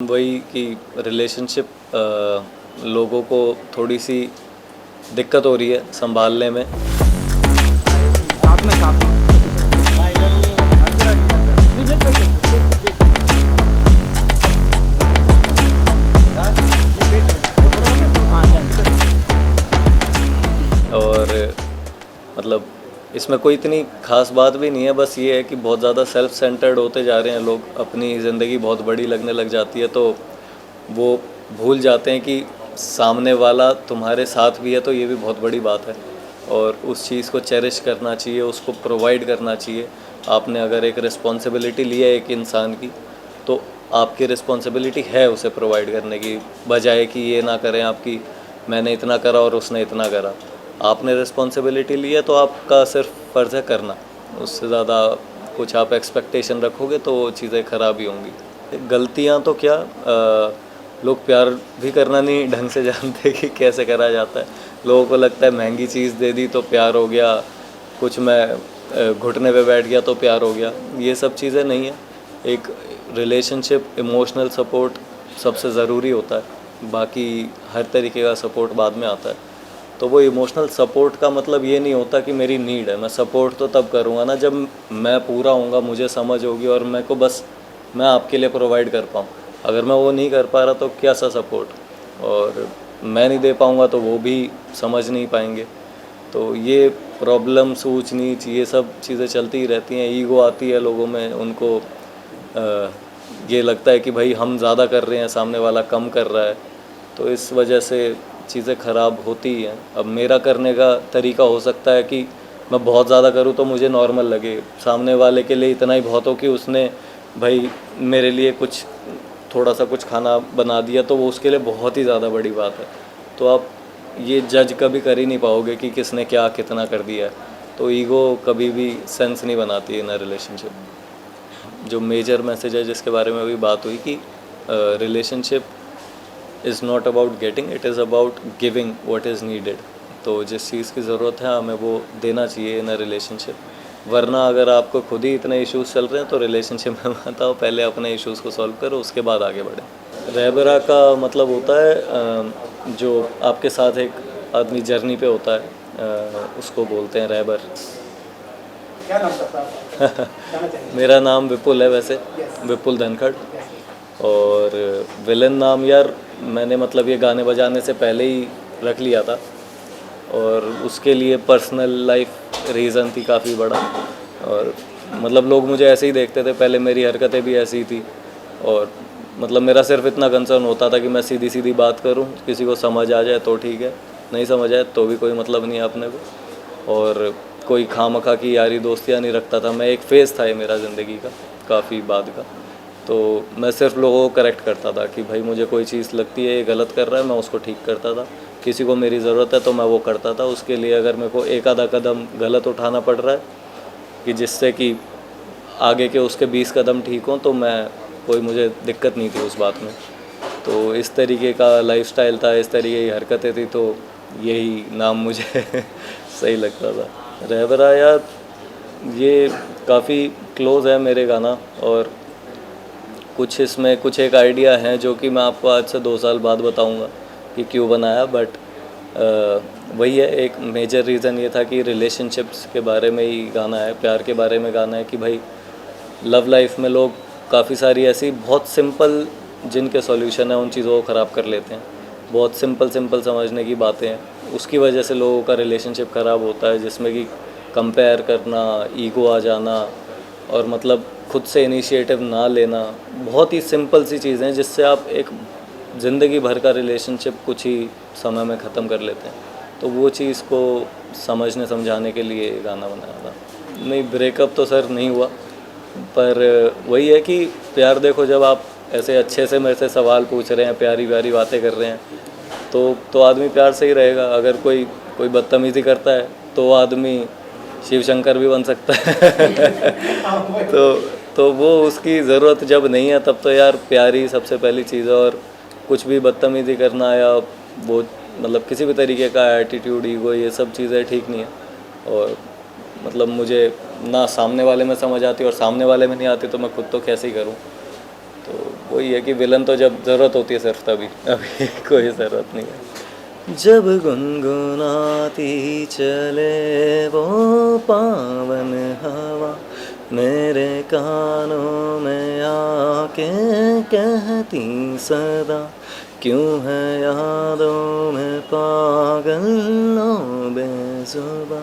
वही कि रिलेशनशिप लोगों को थोड़ी सी दिक्कत हो रही है संभालने में। साथ में और मतलब इसमें कोई इतनी खास बात भी नहीं है, बस ये है कि बहुत ज़्यादा सेल्फ सेंटर्ड होते जा रहे हैं लोग, अपनी ज़िंदगी बहुत बड़ी लगने लग जाती है तो वो भूल जाते हैं कि सामने वाला तुम्हारे साथ भी है, तो ये भी बहुत बड़ी बात है और उस चीज़ को चेरिश करना चाहिए, उसको प्रोवाइड करना चाहिए। आपने अगर एक रिस्पॉन्सिबिलिटी ली है एक इंसान की, तो आपकी रिस्पॉन्सिबिलिटी है उसे प्रोवाइड करने की, बजाय कि ये ना करें आपकी मैंने इतना करा और उसने इतना करा। आपने रिस्पॉन्सिबिलिटी ली है तो आपका सिर्फ फ़र्ज़ है करना, उससे ज़्यादा कुछ आप एक्सपेक्टेशन रखोगे तो वो चीज़ें ख़राब ही होंगी। गलतियाँ तो क्या, लोग प्यार भी करना नहीं ढंग से जानते कि कैसे करा जाता है। लोगों को लगता है महंगी चीज़ दे दी तो प्यार हो गया, कुछ मैं घुटने पे बैठ गया तो प्यार हो गया, ये सब चीज़ें नहीं है। एक रिलेशनशिप इमोशनल सपोर्ट सबसे ज़रूरी होता है, बाकी हर तरीके का सपोर्ट बाद में आता है। तो वो इमोशनल सपोर्ट का मतलब ये नहीं होता कि मेरी नीड है, मैं सपोर्ट तो तब करूँगा ना जब मैं पूरा होऊंगा, मुझे समझ होगी और मेरे को बस मैं आपके लिए प्रोवाइड कर पाऊँ। अगर मैं वो नहीं कर पा रहा तो क्या सा सपोर्ट, और मैं नहीं दे पाऊँगा तो वो भी समझ नहीं पाएंगे। तो ये प्रॉब्लम्स ऊंच नीच ये सब चीज़ें चलती ही रहती हैं। ईगो आती है लोगों में, उनको ये लगता है कि भाई हम ज़्यादा कर रहे हैं, सामने वाला कम कर रहा है, तो इस वजह से चीज़ें ख़राब होती ही हैं। अब मेरा करने का तरीका हो सकता है कि मैं बहुत ज़्यादा करूँ तो मुझे नॉर्मल लगे, सामने वाले के लिए इतना ही बहुत हो कि उसने भाई मेरे लिए कुछ थोड़ा सा कुछ खाना बना दिया, तो वो उसके लिए बहुत ही ज़्यादा बड़ी बात है। तो आप ये जज कभी कर ही नहीं पाओगे कि किसने क्या कितना कर दिया है। तो ईगो कभी भी सेंस नहीं बनाती इन अ रिलेशनशिप। जो मेजर मैसेज है जिसके बारे में अभी बात हुई कि relationship is not about getting, it is about giving what is needed. तो जिस चीज़ की ज़रूरत है हमें वो देना चाहिए इन अ रिलेशनशिप। वरना अगर आपको खुद ही इतने इश्यूज़ चल रहे हैं तो रिलेशनशिप में मत आओ, पहले अपने इश्यूज़ को सॉल्व करो, उसके बाद आगे बढ़ें। रहबरा का मतलब होता है जो आपके साथ एक आदमी जर्नी पे होता है, उसको बोलते हैं रहबर। क्या नाम था आपका? मेरा नाम विपुल है वैसे, विपुल धनखड़। और विलन नाम यार मैंने मतलब ये गाने बजाने से पहले ही रख लिया था, और उसके लिए पर्सनल लाइफ रीज़न थी काफ़ी बड़ा। और मतलब लोग मुझे ऐसे ही देखते थे, पहले मेरी हरकतें भी ऐसी ही थी, और मतलब मेरा सिर्फ इतना कंसर्न होता था कि मैं सीधी सीधी बात करूं, किसी को समझ आ जाए तो ठीक है, नहीं समझ आए तो भी कोई मतलब नहीं है अपने को। और कोई खामखा की यारी दोस्तियाँ नहीं रखता था मैं। एक फ़ेज़ था ये मेरा ज़िंदगी का काफ़ी बाद का। तो मैं सिर्फ लोगों को करेक्ट करता था कि भाई मुझे कोई चीज़ लगती है ये गलत कर रहा है, मैं उसको ठीक करता था। किसी को मेरी ज़रूरत है तो मैं वो करता था उसके लिए। अगर मेरे को एक आधा कदम गलत उठाना पड़ रहा है कि जिससे कि आगे के उसके 20 कदम ठीक हों, तो मैं कोई मुझे दिक्कत नहीं थी उस बात में। तो इस तरीके का लाइफस्टाइल था, इस तरीके की हरकतें थी, तो यही नाम मुझे सही लगता था। रहबरा यार ये काफ़ी क्लोज़ है मेरे गाना, और कुछ इसमें कुछ एक आइडिया हैं जो कि मैं आपको आज से 2 साल बाद बताऊंगा कि क्यों बनाया। बट वही है, एक मेजर रीज़न ये था कि रिलेशनशिप्स के बारे में ही गाना है, प्यार के बारे में गाना है कि भाई लव लाइफ में लोग काफ़ी सारी ऐसी बहुत सिंपल जिनके सॉल्यूशन है उन चीज़ों को ख़राब कर लेते हैं। बहुत सिंपल सिंपल समझने की बातें हैं, उसकी वजह से लोगों का रिलेशनशिप ख़राब होता है, जिसमें कि कंपेयर करना, ईगो आ जाना, और मतलब खुद से इनिशिएटिव ना लेना। बहुत ही सिंपल सी चीज़ें हैं जिससे आप एक ज़िंदगी भर का रिलेशनशिप कुछ ही समय में ख़त्म कर लेते हैं। तो वो चीज़ को समझने समझाने के लिए गाना बनाया था। नहीं, ब्रेकअप तो सर नहीं हुआ, पर वही है कि प्यार देखो, जब आप ऐसे अच्छे से मेरे से सवाल पूछ रहे हैं, प्यारी प्यारी बातें कर रहे हैं, तो आदमी प्यार से ही रहेगा। अगर कोई कोई बदतमीज़ी करता है तो आदमी शिव शंकर भी बन सकता है तो वो उसकी ज़रूरत जब नहीं है तब तो यार प्यार ही सबसे पहली चीज़ है। और कुछ भी बदतमीज़ी करना या वो मतलब किसी भी तरीके का एटीट्यूड, ईगो, ये सब चीज़ें ठीक नहीं है। और मतलब मुझे ना सामने वाले में समझ आती और सामने वाले में नहीं आती तो मैं खुद तो कैसे ही करूँ। तो वही है कि विलन तो जब ज़रूरत होती है सिर्फ तभी, अभी कोई ज़रूरत नहीं है। जब गुनगुनाती चले वो पावन हवा, मेरे कानों में आके कहती सदा, क्यों है यादों में पागल लो बेजुबा,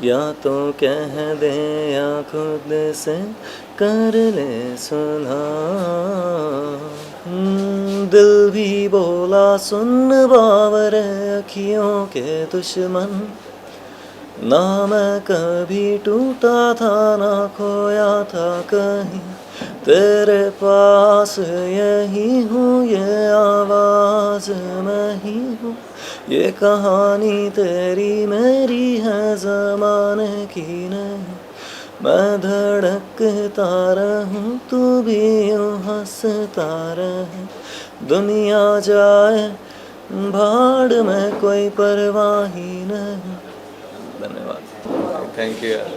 या तो कह दे या खुद से कर ले सुना। दिल भी बोला सुन बावरे अखियों के दुश्मन, ना मैं कभी टूटा था ना खोया था कहीं, तेरे पास यही हूँ, ये आवाज़ मैं ही हूँ, ये कहानी तेरी मेरी है ज़माने की नहीं, मैं धड़कता रहूं तू भी यूं हंसता रहे, दुनिया जाए भाड़ में कोई परवाह ही नहीं। धन्यवाद, थैंक यू यार।